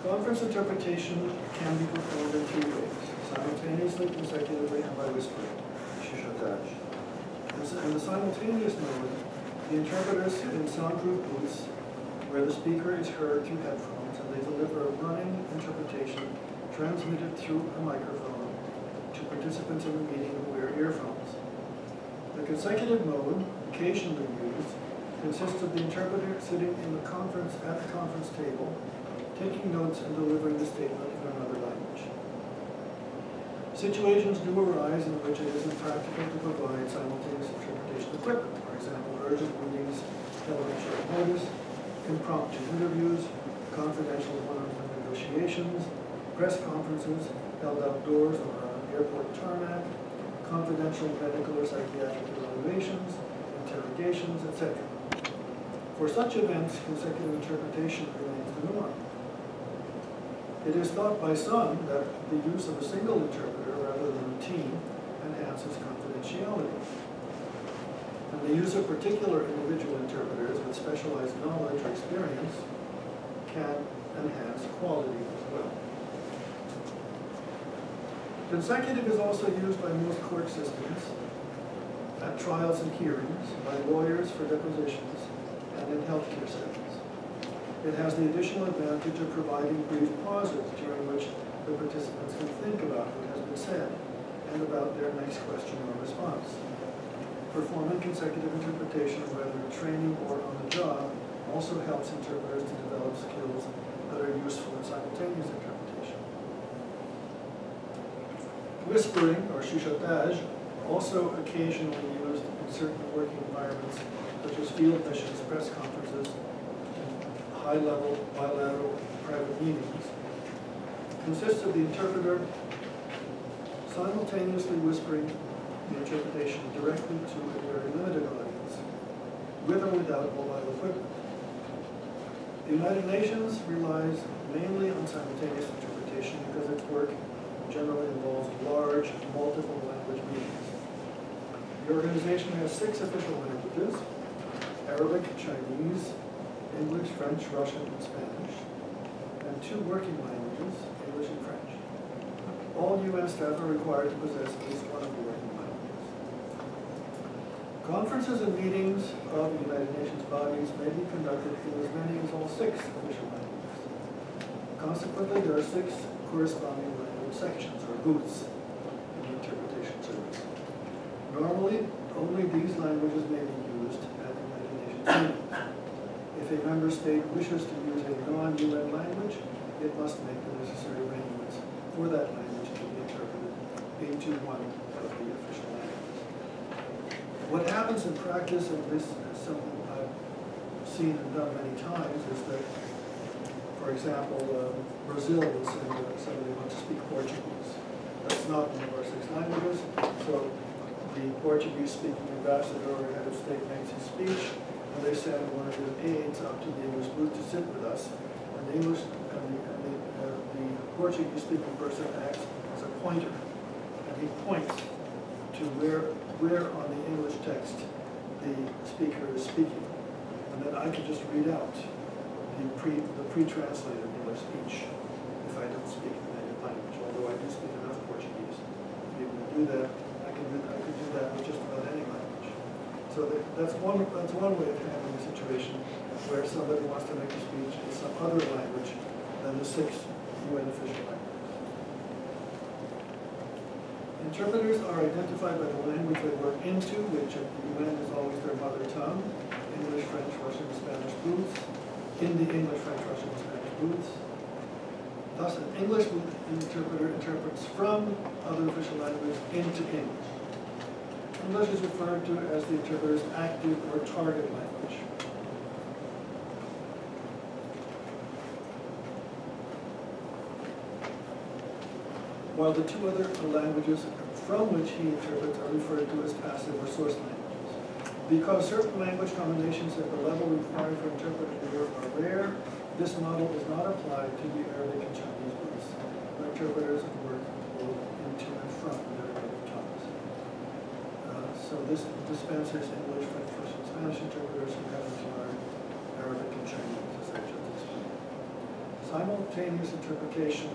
Conference interpretation can be performed in three ways: simultaneously, consecutively, and by whispering, chuchotage. In the simultaneous mode, the interpreters sit in soundproof booths where the speaker is heard through headphones, and they deliver a running interpretation transmitted through a microphone to participants in the meeting who wear earphones. The consecutive mode, occasionally used, consists of the interpreter sitting at the conference table, taking notes and delivering the statement in another language. Situations do arise in which it is impractical to provide simultaneous interpretation equipment. For example, urgent meetings held on short notice, impromptu interviews, confidential one-on-one negotiations, press conferences held outdoors or on an airport tarmac, confidential medical or psychiatric evaluations, interrogations, etc. For such events, consecutive interpretation remains the norm. It is thought by some that the use of a single interpreter rather than a team enhances confidentiality. And the use of particular individual interpreters with specialized knowledge or experience can enhance quality as well. Consecutive is also used by most court systems at trials and hearings, by lawyers for depositions, and in healthcare settings. It has the additional advantage of providing brief pauses during which the participants can think about what has been said and about their next question or response. Performing consecutive interpretation, whether in training or on the job, also helps interpreters to develop skills that are useful in simultaneous interpretation. Whispering, or chuchotage, also occasionally used in certain working environments, such as field missions, press conferences, high-level, bilateral, private meetings, consists of the interpreter simultaneously whispering the interpretation directly to a very limited audience, with or without mobile equipment. The United Nations relies mainly on simultaneous interpretation because its work generally involves large, multiple language meetings. The organization has 6 official languages: Arabic, Chinese, English, French, Russian, and Spanish, and 2 working languages, English and French. All UN staff are required to possess at least one of the working languages. Conferences and meetings of the United Nations bodies may be conducted in as many as all 6 official languages. Consequently, there are 6 corresponding language sections, or booths, in the interpretation service. Normally, only these languages may be used at United Nations meetings. If a member state wishes to use a non-UN language, it must make the necessary arrangements for that language to be interpreted into one of the official languages. What happens in practice, and this is something I've seen and done many times, is that, for example, Brazil will send somebody who wants to speak Portuguese. That's not one of our 6 languages, so the Portuguese-speaking ambassador or head of state makes his speech, and they send one of his aides up to the English booth to sit with us, and the Portuguese-speaking person acts as a pointer, and he points to where on the English text the speaker is speaking, and then I can just read out the pre-translated English speech if I don't speak the native language. Although I do speak enough Portuguese to be able to do that, I can do that with just about any language. So that's one way of handling a situation where somebody wants to make a speech in some other language than the 6 UN official languages. Interpreters are identified by the language they work into, which at the UN is always their mother tongue: English, French, Russian, Spanish booths. In the English, French, Russian, and Spanish booths. Thus, an English interpreter interprets from other official language into English. English is referred to as the interpreter's active or target language. While the 2 other languages from which he interprets are referred to as passive or source languages. Because certain language combinations at the level required for interpreting the work are rare, this model is not applied to the Arabic and Chinese booths, where interpreters work both into and from their native tongues. So this dispenses English, French, Russian, Spanish interpreters from having to learn Arabic and Chinese, as I just explained. simultaneous interpretation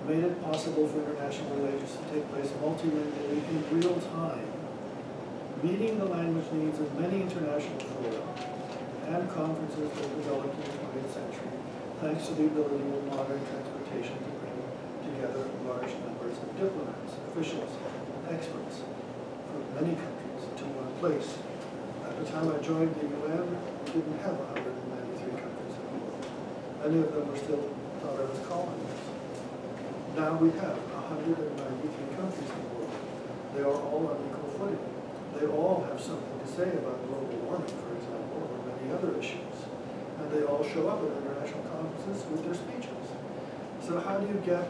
made it possible for international relations to take place multilingually in real time, meeting the language needs of many international fora and conferences that developed in the 20th century, thanks to the ability of modern transportation to bring together large numbers of diplomats, officials, and experts from many countries to one place. At the time I joined the UN, we didn't have 193 countries in the world. Many of them were still thought of as colonies. Now we have 193 countries in the world. They are all on equal footing. They all have something to say about global warming, for example, or many other issues. And they all show up at international conferences with their speeches. So how do you get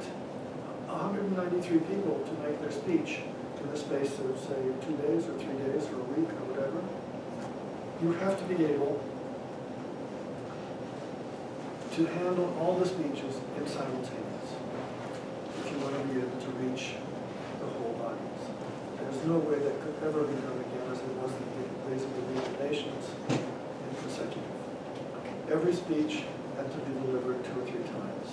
193 people to make their speech in the space of, say, 2 days or 3 days or a week or whatever? You have to be able to handle all the speeches in simultaneous if you want to be able to reach the whole audience. There's no way that could ever be done again as it was in the days of the League of Nations in consecutive. Every speech had to be delivered 2 or 3 times.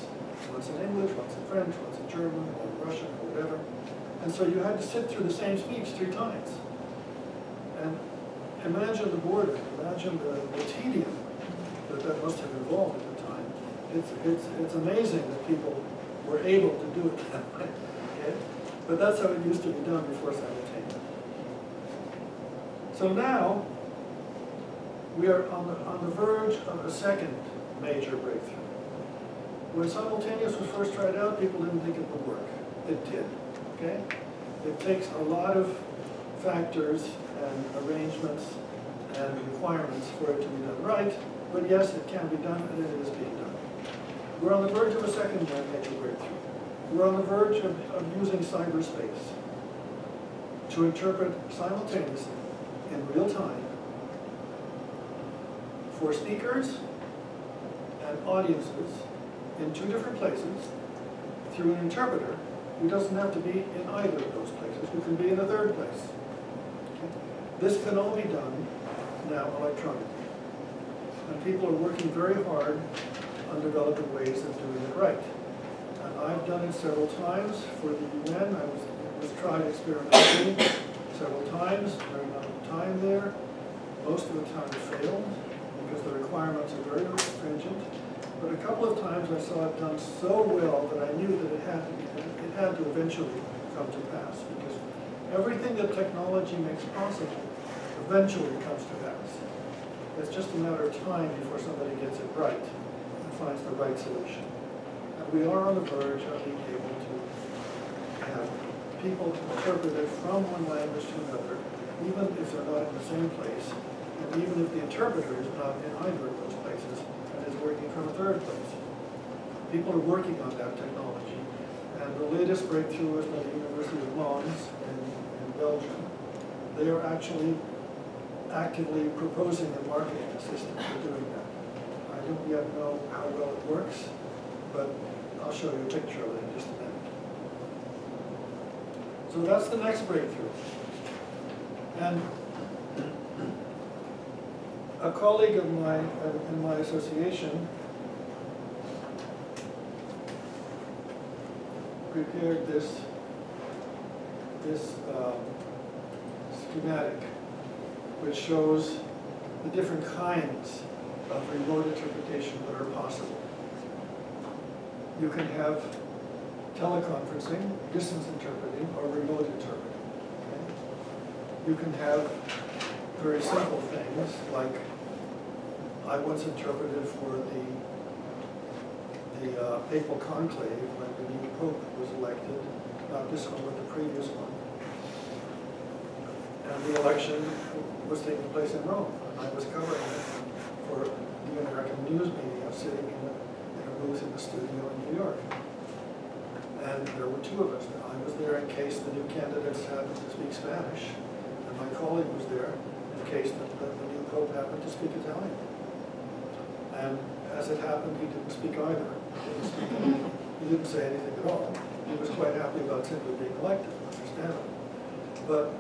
Once in English, once in French, once in German, or in Russian, or whatever. And so you had to sit through the same speech 3 times. And imagine the boredom, imagine the tedium that must have involved at the time. It's amazing that people were able to do it that way. Okay? But that's how it used to be done before simultaneous. So now, we are on the verge of a second major breakthrough. When simultaneous was first tried out, people didn't think it would work. It did. Okay? It takes a lot of factors and arrangements and requirements for it to be done right, but yes, it can be done, and it is being done. We're on the verge of a second major breakthrough. We're on the verge of using cyberspace to interpret simultaneously, in real time, for speakers and audiences in 2 different places through an interpreter who doesn't have to be in either of those places, who can be in a third place. Okay? This can all be done now electronically. And people are working very hard on developing ways of doing it right. And I've done it several times for the UN. It was tried experimentally several times, very amount of time there. Most of the time it failed because the requirements are very stringent. But a couple of times I saw it done so well that I knew that it had to eventually come to pass, because everything that technology makes possible eventually comes to pass. It's just a matter of time before somebody gets it right and finds the right solution. And we are on the verge of being able to have people interpret it from one language to another, even if they're not in the same place, and even if the interpreter is not in either of those places and is working from a third place. People are working on that technology. And the latest breakthrough is by the University of Mons in Belgium. They are actually actively proposing and marketing a system for doing that. I don't yet know how well it works, but I'll show you a picture of it in just a minute. So that's the next breakthrough. And a colleague of mine in my association prepared this schematic, which shows the different kinds of remote interpretation that are possible. You can have teleconferencing, distance interpreting, or remote interpreting. Okay? You can have very simple things like I once interpreted for the papal conclave when the new pope was elected, not this one, but the previous one. And the election was taking place in Rome, and I was covering it for the American news media, sitting in a booth in the studio in New York. And there were 2 of us. I was there in case the new candidates happened to speak Spanish, and my colleague was there in case the new pope happened to speak Italian. And as it happened, he didn't speak either. He didn't say anything at all. He was quite happy about simply being elected, understandable. But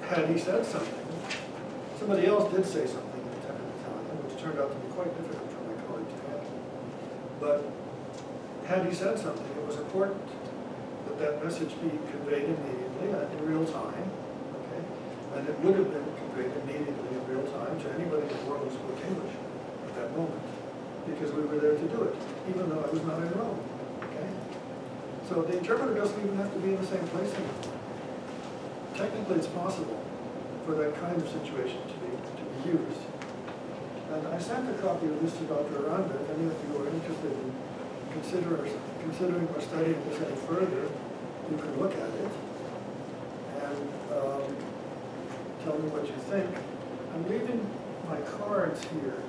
had he said something, Somebody else did say something in Italian, which turned out to be quite difficult for my colleague to handle. But had he said something, it was important that that message be conveyed immediately and in real time, okay? And it would have been conveyed immediately in real time to anybody in the world who spoke English at that moment, because we were there to do it, even though I was not in Rome, okay? So the interpreter doesn't even have to be in the same place anymore. Technically, it's possible for that kind of situation to be used. And I sent a copy of this to Dr. Aranda. If any of you are interested in considering or studying this any further, you can look at it and tell me what you think. I'm leaving my cards here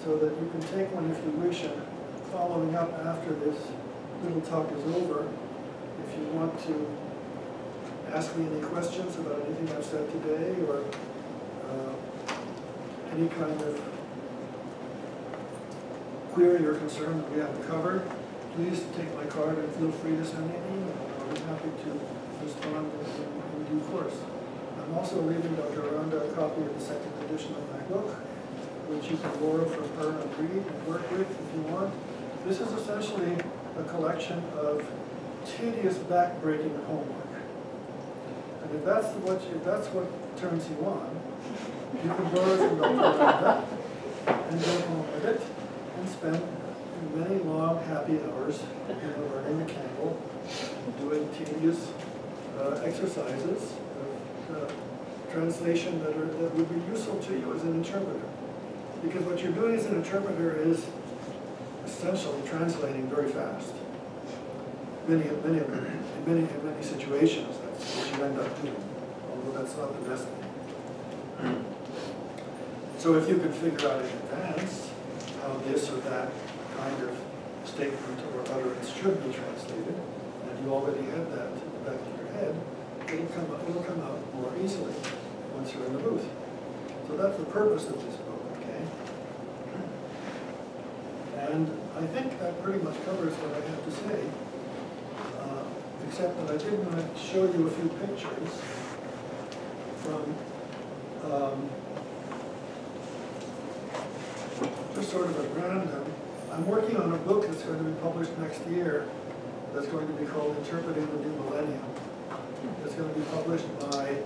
so that you can take one if you wish, and following up after this little talk is over, if you want to ask me any questions about anything I've said today, or any kind of query or concern that we haven't covered, please take my card and feel free to send me an email. I'll be happy to respond in due course. I'm also leaving Dr. Aranda a copy of the second edition of my book, which you can borrow from her and read and work with if you want. This is essentially a collection of tedious, back-breaking homework. And if that's what turns you on, you can borrow it from Dr. Aranda and go home with it and spend many long, happy hours learning the candle, doing tedious exercises of translation that would be useful to you as an interpreter. Because what you're doing as an interpreter is essentially translating very fast. In many situations, that's what you end up doing, although that's not the best thing. So if you can figure out in advance how this or that kind of statement or utterance should be translated, and you already have that in the back of your head, it'll come out more easily once you're in the booth. So that's the purpose of this book, okay? And I think that pretty much covers what I have to say, except that I did want to show you a few pictures from just sort of at random. I'm working on a book that's going to be published next year that's going to be called Interpreting the New Millennium. It's going to be published by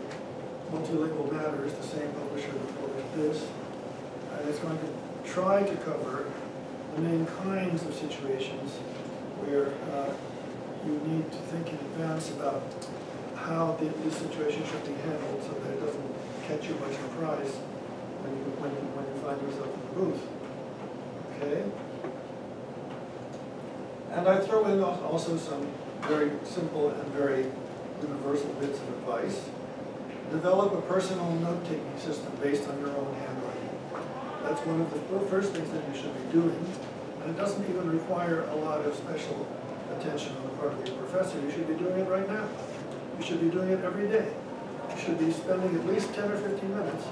Multilingual Matters, the same publisher that published this. And it's going to try to cover the main kinds of situations where you need to think in advance about how this situation should be handled so that it doesn't catch you by surprise when you find yourself in the booth. Okay? And I throw in also some very simple and very universal bits of advice. Develop a personal note-taking system based on your own handwriting. That's one of the first things that you should be doing. And it doesn't even require a lot of special attention on the part of your professor. You should be doing it right now. You should be doing it every day. You should be spending at least 10 or 15 minutes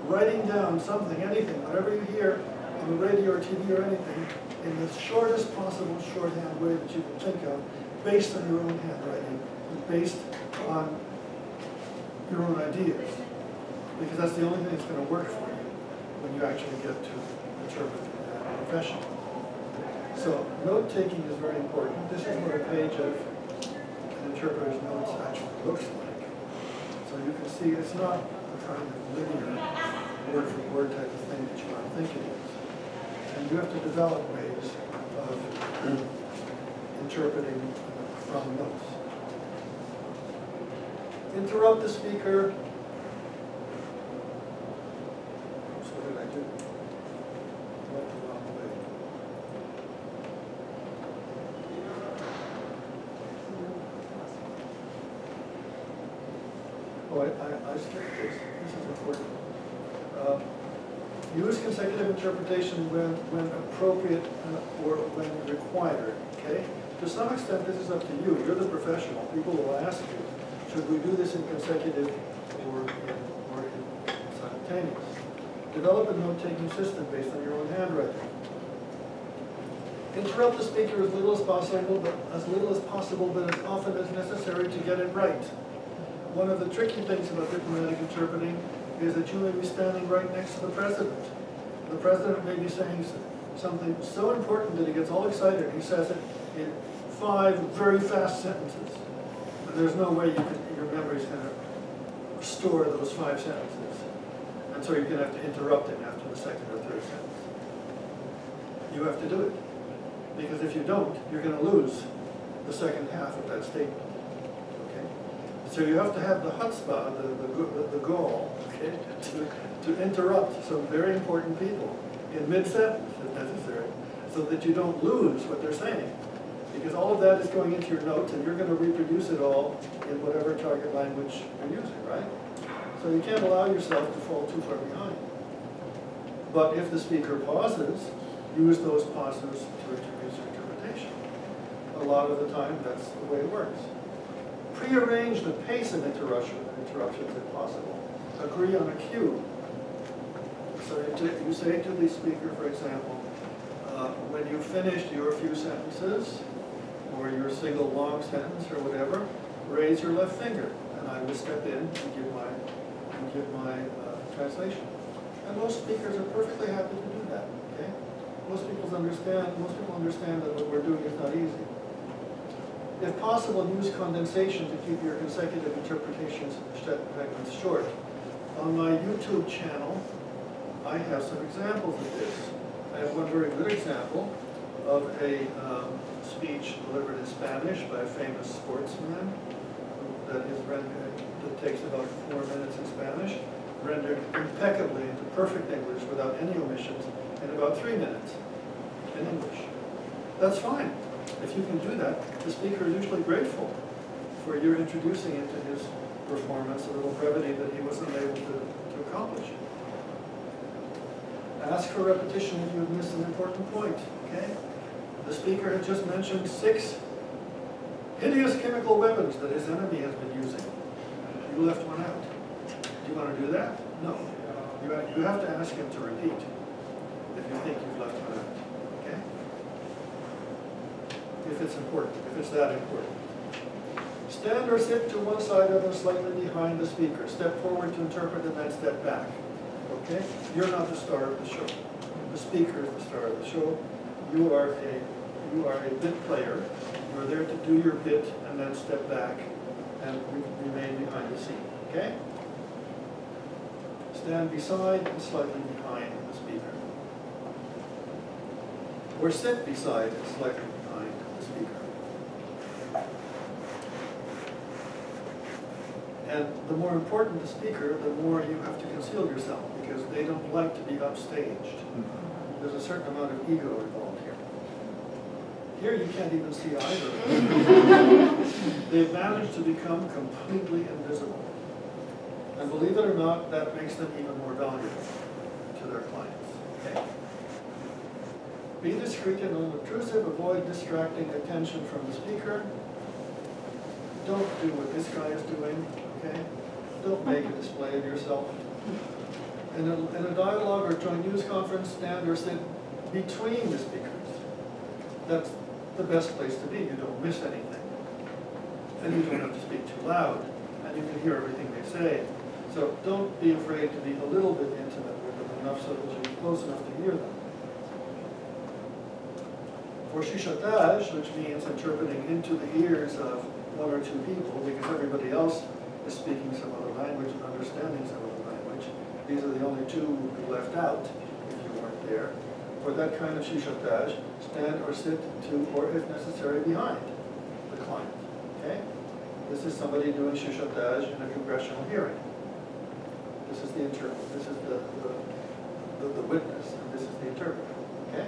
writing down something, anything, whatever you hear on the radio or TV or anything, in the shortest possible shorthand way that you can think of, based on your own handwriting, and based on your own ideas. Because that's the only thing that's going to work for you when you actually get to interpret that profession. So note-taking is very important. This is what a page of an interpreter's notes actually looks like. So you can see it's not a kind of linear word-for-word type of thing that you might think it is. And you have to develop ways of interpreting from notes. Interrupt the speaker. Oops, what did I do? Went the wrong way. Oh, I skipped this. This is important. Use consecutive interpretation when appropriate or when required, okay? To some extent, this is up to you. You're the professional. People will ask you, should we do this in consecutive or in simultaneous? Develop a note-taking system based on your own handwriting. Interrupt the speaker as little as possible, but as often as necessary to get it right. One of the tricky things about diplomatic interpreting is that you may be standing right next to the president. The president may be saying something so important that he gets all excited. He says it in 5 very fast sentences. And there's no way your memory's going to store those 5 sentences. And so you're going to have to interrupt him after the second or third sentence. You have to do it. Because if you don't, you're going to lose the second half of that statement. Okay? So you have to have the chutzpah, the gall, okay, to interrupt some very important people in mid-sentence, if necessary, so that you don't lose what they're saying. Because all of that is going into your notes, and you're going to reproduce it all in whatever target language you're using, right? So you can't allow yourself to fall too far behind. But if the speaker pauses, use those pauses to introduce your interpretation. A lot of the time, that's the way it works. Prearrange the pace of interruptions if possible. Agree on a cue. So you say to the speaker, for example, when you've finished your few sentences, or your single long sentence, or whatever, raise your left finger, and I will step in and give my translation. And most speakers are perfectly happy to do that. Okay? Most people understand that what we're doing is not easy. If possible, use condensation to keep your consecutive interpretations segments short. On my YouTube channel, I have some examples of this. I have one very good example of a speech delivered in Spanish by a famous sportsman that takes about 4 minutes in Spanish, rendered impeccably into perfect English without any omissions in about 3 minutes in English. That's fine. If you can do that, the speaker is usually grateful for your introducing into his performance a little brevity that he wasn't able to accomplish. Ask for repetition if you have missed an important point, okay? The speaker had just mentioned 6 hideous chemical weapons that his enemy has been using. You left one out. Do you want to do that? No. You have to ask him to repeat if you think you've left one out, okay? If it's important, if it's that important. Stand or sit to one side of and slightly behind the speaker. Step forward to interpret and then step back. Okay? You're not the star of the show. The speaker is the star of the show. You are a bit player. You're there to do your bit and then step back and remain behind the scene. Okay? Stand beside and slightly behind the speaker. Or sit beside and slightly behind the speaker. And the more important the speaker, the more you have to conceal yourself, because they don't like to be upstaged. There's a certain amount of ego involved here. Here you can't even see either of them. They've managed to become completely invisible. And believe it or not, that makes them even more valuable to their clients. Okay? Be discreet and unobtrusive. Avoid distracting attention from the speaker. Don't do what this guy is doing. Okay? Don't make a display of yourself. In a dialogue or joint news conference, stand or sit between the speakers. That's the best place to be. You don't miss anything. And you don't have to speak too loud. And you can hear everything they say. So don't be afraid to be a little bit intimate with them, enough so that you're close enough to hear them. For chuchotage, which means interpreting into the ears of 1 or 2 people, because everybody else is speaking some other language and understanding some other language. These are the only 2 who would be left out if you weren't there. For that kind of chuchotage, stand or sit to, or if necessary, behind the client. Okay? This is somebody doing chuchotage in a congressional hearing. This is the interpreter. This is the witness, and this is the interpreter. Okay?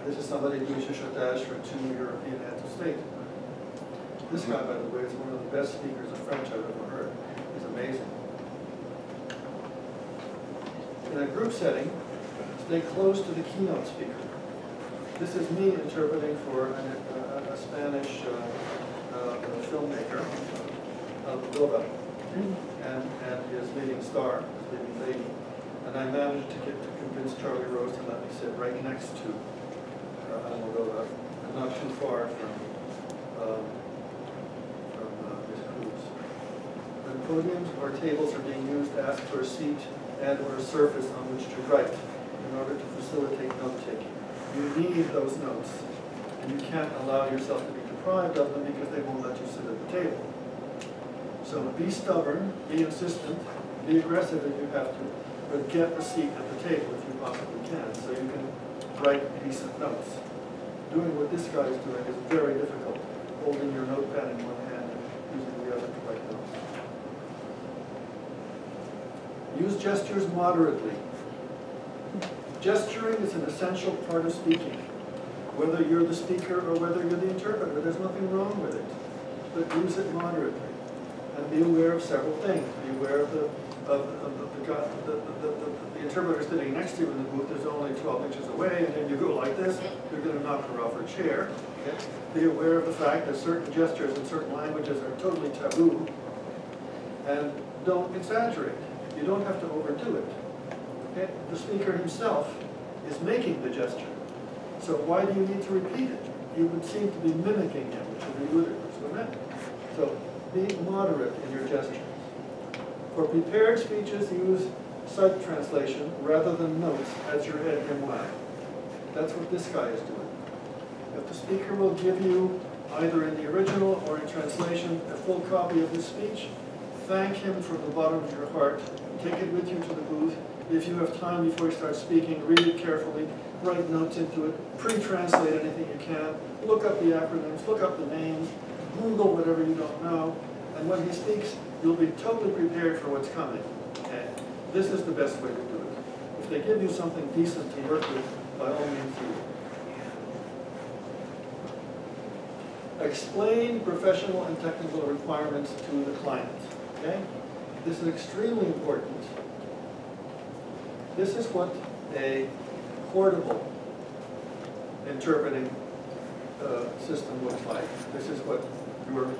This is somebody doing chuchotage for 2 European heads of state. This guy, by the way, is one of the best speakers of French I've ever heard. He's amazing. In a group setting, stay close to the keynote speaker. This is me interpreting for a Spanish filmmaker, Almodovar, and his leading star, his leading lady. And I managed to convince Charlie Rose to let me sit right next to Almodovar, and not too far from Miss Cruz. And Podiums or tables are being used to ask for a seat and or a surface on which to write in order to facilitate note-taking. You need those notes, and you can't allow yourself to be deprived of them because they won't let you sit at the table. So be stubborn, be insistent, be aggressive if you have to, but get a seat at the table if you possibly can, so you can write decent notes. Doing what this guy is doing is very difficult, holding your notepad in one hand and using the other to write notes. Use gestures moderately. Gesturing is an essential part of speaking. Whether you're the speaker or whether you're the interpreter, there's nothing wrong with it. But use it moderately. And be aware of several things. Be aware of the interpreter sitting next to you in the booth is only 12 inches away, and then you go like this, you're going to knock her off her chair. Okay? Be aware of the fact that certain gestures in certain languages are totally taboo. And don't exaggerate. You don't have to overdo it. Okay? The speaker himself is making the gesture. So why do you need to repeat it? You would seem to be mimicking him, which would be ludicrous, wouldn't it? So be moderate in your gestures. For prepared speeches, use sight translation rather than notes as your head mémoire. That's what this guy is doing. If the speaker will give you, either in the original or in translation, a full copy of his speech, thank him from the bottom of your heart. Take it with you to the booth. If you have time before you start speaking, read it carefully, write notes into it, pre-translate anything you can, look up the acronyms, look up the names, Google whatever you don't know, and when he speaks, you'll be totally prepared for what's coming. Okay? This is the best way to do it. If they give you something decent to work with, by all means do it. Explain professional and technical requirements to the client. Okay? This is extremely important. This is what a portable interpreting system looks like. This is what your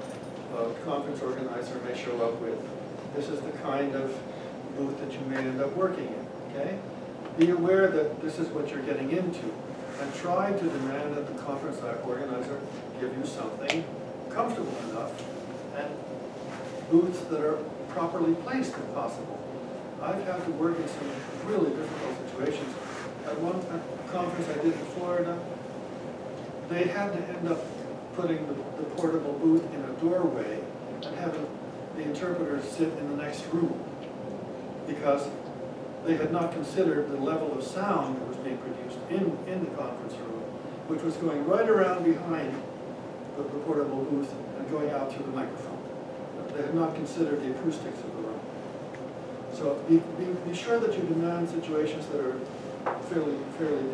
conference organizer may show up with. This is the kind of booth that you may end up working in, okay? Be aware that this is what you're getting into, and try to demand that the conference organizer give you something comfortable enough and booths that are properly placed if possible. I've had to work in some really difficult situations. At one conference I did in Florida, they had to end up putting the portable booth in a doorway and having the interpreter sit in the next room because they had not considered the level of sound that was being produced in the conference room, which was going right around behind the portable booth and going out through the microphone. They had not considered the acoustics of the room. So be sure that you demand situations that are fairly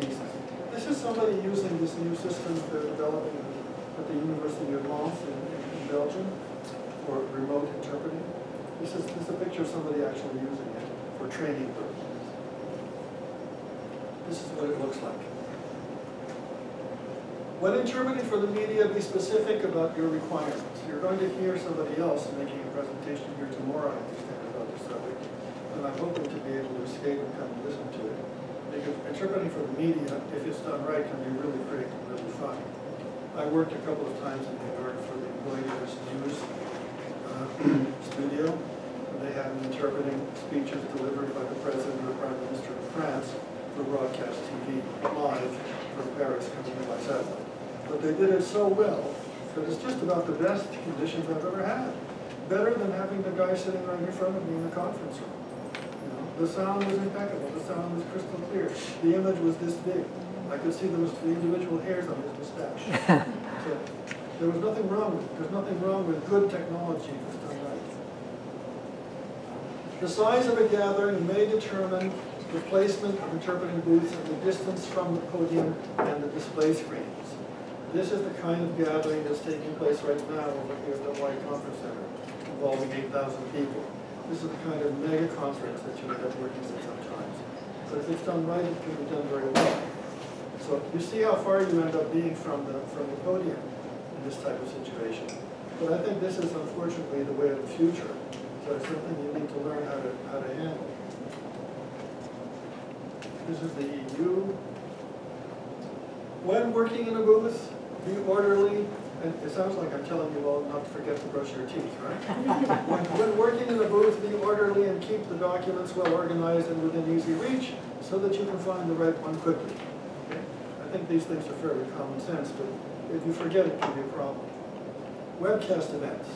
decent. This is somebody using this new system they're developing at the University of Mons in Belgium for remote interpreting. This is a picture of somebody actually using it for training purposes. This is what it looks like. When interpreting for the media, be specific about your requirements. You're going to hear somebody else making a presentation here tomorrow, I understand, about this subject, and I'm hoping to be able to escape and come and listen to it. Because interpreting for the media, if it's done right, can be really great and really fun. I worked a couple of times in New York for the Reuters News studio, and they had interpreting speeches delivered by the President or Prime Minister of France for broadcast TV live from Paris coming in by satellite. But they did it so well that it's just about the best conditions I've ever had. Better than having the guy sitting right in front of me in the conference room. The sound was impeccable. The sound was crystal clear. The image was this big. I could see the individual hairs on his mustache. So there was nothing wrong with it. There's nothing wrong with good technology if it's done right. The size of a gathering may determine the placement of interpreting booths and the distance from the podium and the display screens. This is the kind of gathering that's taking place right now over here at the White Conference Center, involving 8,000 people. This is the kind of mega conference that you end up working in sometimes. But if it's done right, it can be done very well. So you see how far you end up being from the podium in this type of situation. But I think this is unfortunately the way of the future. So it's something you need to learn how to handle. This is the EU. When working in a booth, be orderly, And it sounds like I'm telling you all not to forget to brush your teeth, right? When working in the booth, be orderly and keep the documents well organized and within easy reach so that you can find the right one quickly. Okay? I think these things are fairly common sense, but if you forget it, it can be a problem. Webcast events.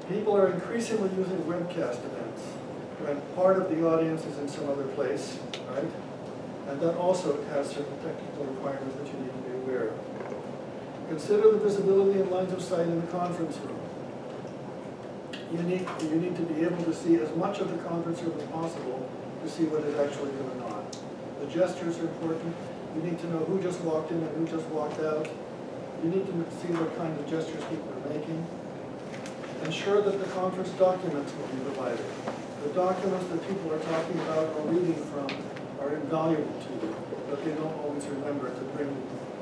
People are increasingly using webcast events when part of the audience is in some other place, right? And that also has certain technical requirements that you need to be aware of. Consider the visibility and lines of sight in the conference room. You need to be able to see as much of the conference room as possible to see what is actually going on. The gestures are important. You need to know who just walked in and who just walked out. You need to see what kind of gestures people are making. Ensure that the conference documents will be provided. The documents that people are talking about or reading from are invaluable to you, but they don't always remember to bring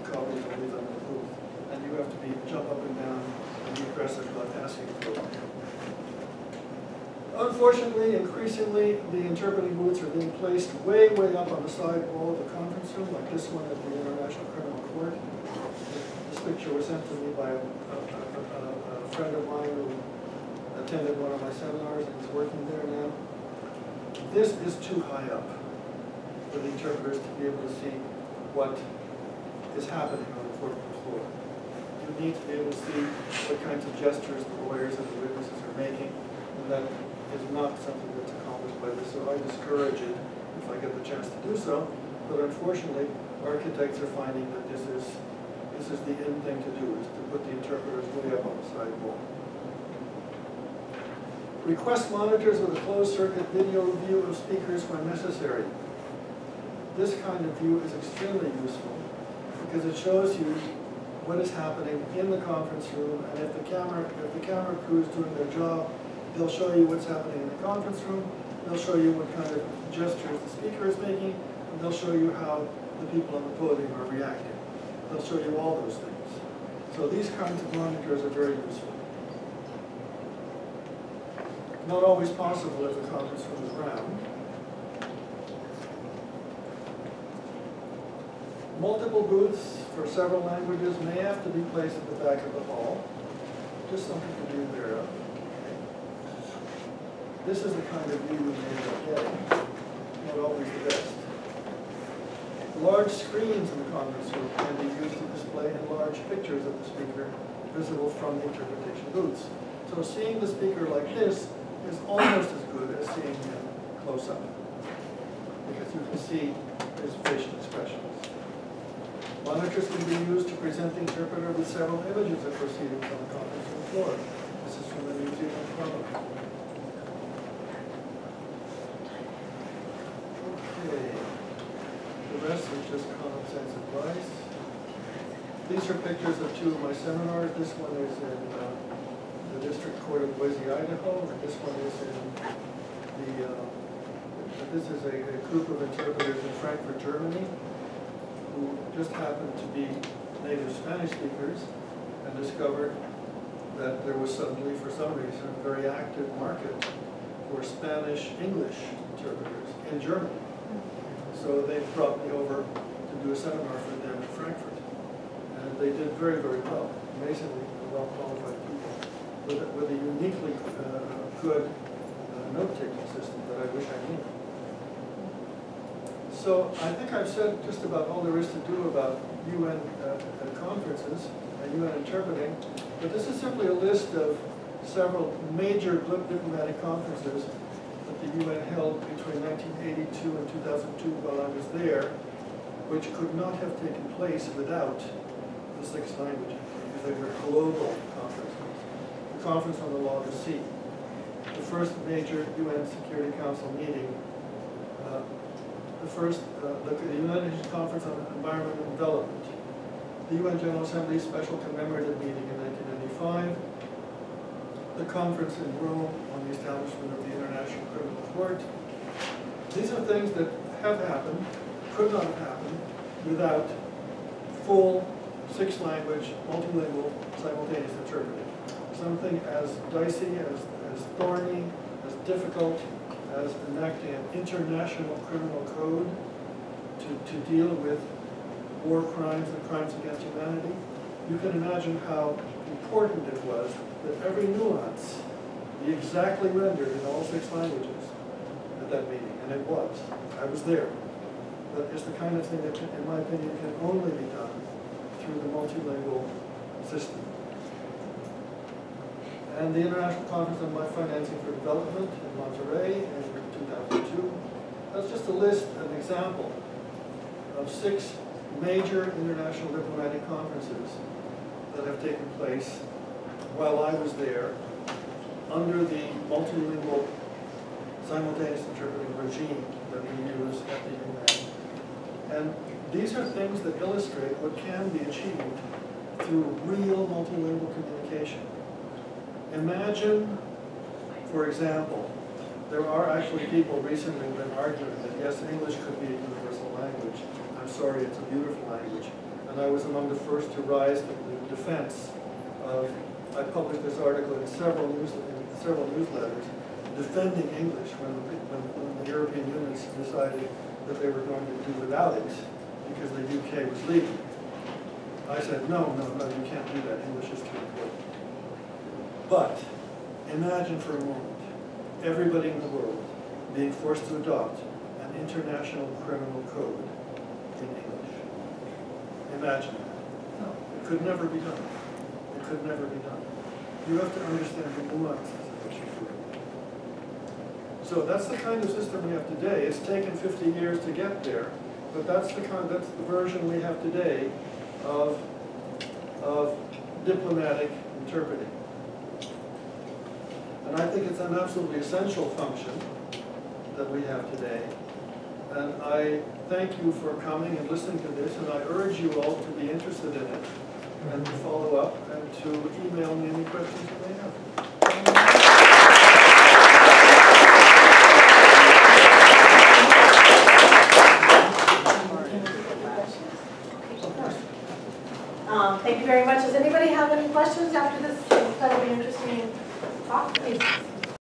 copies or leave them in the booth. And you have to jump up and down and be aggressive about asking for them. Unfortunately, increasingly, the interpreting booths are being placed way up on the side wall of the conference room, like this one at the International Criminal Court. This picture was sent to me by a friend of mine who attended one of my seminars and is working there now. This is too high up for the interpreters to be able to see what is happening on the courtroom floor. You need to be able to see what kinds of gestures the lawyers and the witnesses are making, and that is not something that's accomplished by this, so I discourage it if I get the chance to do so. But unfortunately, architects are finding that this is the in thing to do, is to put the interpreters way up on the side wall. Request monitors with a closed-circuit video view of speakers when necessary. This kind of view is extremely useful because it shows you what is happening in the conference room, and if the camera crew is doing their job, they'll show you what's happening in the conference room, they'll show you what kind of gestures the speaker is making, and they'll show you how the people on the podium are reacting. They'll show you all those things. So these kinds of monitors are very useful. Not always possible if the conference room is round. Multiple booths for several languages may have to be placed at the back of the hall. Just something to be aware of. This is the kind of view you may end up getting. Not always the best. Large screens in the conference room can be used to display enlarged pictures of the speaker visible from the interpretation booths. So seeing the speaker like this is almost as good as seeing him close up, because you can see his facial expressions. Monitors can be used to present the interpreter with several images of proceedings on the conference room floor. This is from the New Zealand Parliament. Okay. The rest is just common sense advice. These are pictures of two of my seminars. This one is in the District Court of Boise, Idaho, and this one is in this is a group of interpreters in Frankfurt, Germany, who just happened to be native Spanish speakers and discovered that there was suddenly, for some reason, a very active market for Spanish-English interpreters in Germany. So they brought me over to do a seminar for them in Frankfurt. And they did very well, amazingly well-qualified people, with a uniquely good note-taking system that I wish I knew. So I think I've said just about all there is to do about UN conferences and UN interpreting, but this is simply a list of several major diplomatic conferences that the UN held between 1982 and 2002 while I was there, which could not have taken place without the 6 languages, because they were global conferences. The Conference on the Law of the Sea, the first major UN Security Council meeting, the United Nations Conference on Environment and Development, the UN General Assembly's special commemorative meeting in 1995, the conference in Rome on the establishment of the International Criminal Court. These are things that have happened, could not have happened, without full 6-language, multilingual, simultaneous interpreting. Something as dicey, as thorny, as difficult as enacting an international criminal code to deal with war crimes and crimes against humanity you can imagine how important it was that every nuance be exactly rendered in all 6 languages at that meeting, and it was. I was there. That is the kind of thing that, in my opinion, can only be done through the multilingual system. And the International Conference on Financing for Development in Monterey in 2002. That's just a list, an example of 6 major international diplomatic conferences that have taken place while I was there under the multilingual simultaneous interpreting regime that we use at the UN. And these are things that illustrate what can be achieved through real multilingual communication. Imagine, for example, there are actually people recently who have been arguing that yes, English could be a universal language. I'm sorry, it's a beautiful language. And I was among the first to rise to the defense of, I published this article in several newsletters defending English when the European Union decided that they were going to do without it because the UK was leaving. I said, no, you can't do that. English is too important. But imagine for a moment everybody in the world being forced to adopt an international criminal code in English. Imagine that. No, it could never be done. It could never be done. You have to understand the nuances of what you're doing. So that's the kind of system we have today. It's taken 50 years to get there, but that's the version we have today of diplomatic interpreting. And I think it's an absolutely essential function that we have today. And I thank you for coming and listening to this, and I urge you all to be interested in it and to follow up and to email me any questions you may have. Thank you very much. Does anybody have any questions after this incredibly interesting talk? Please.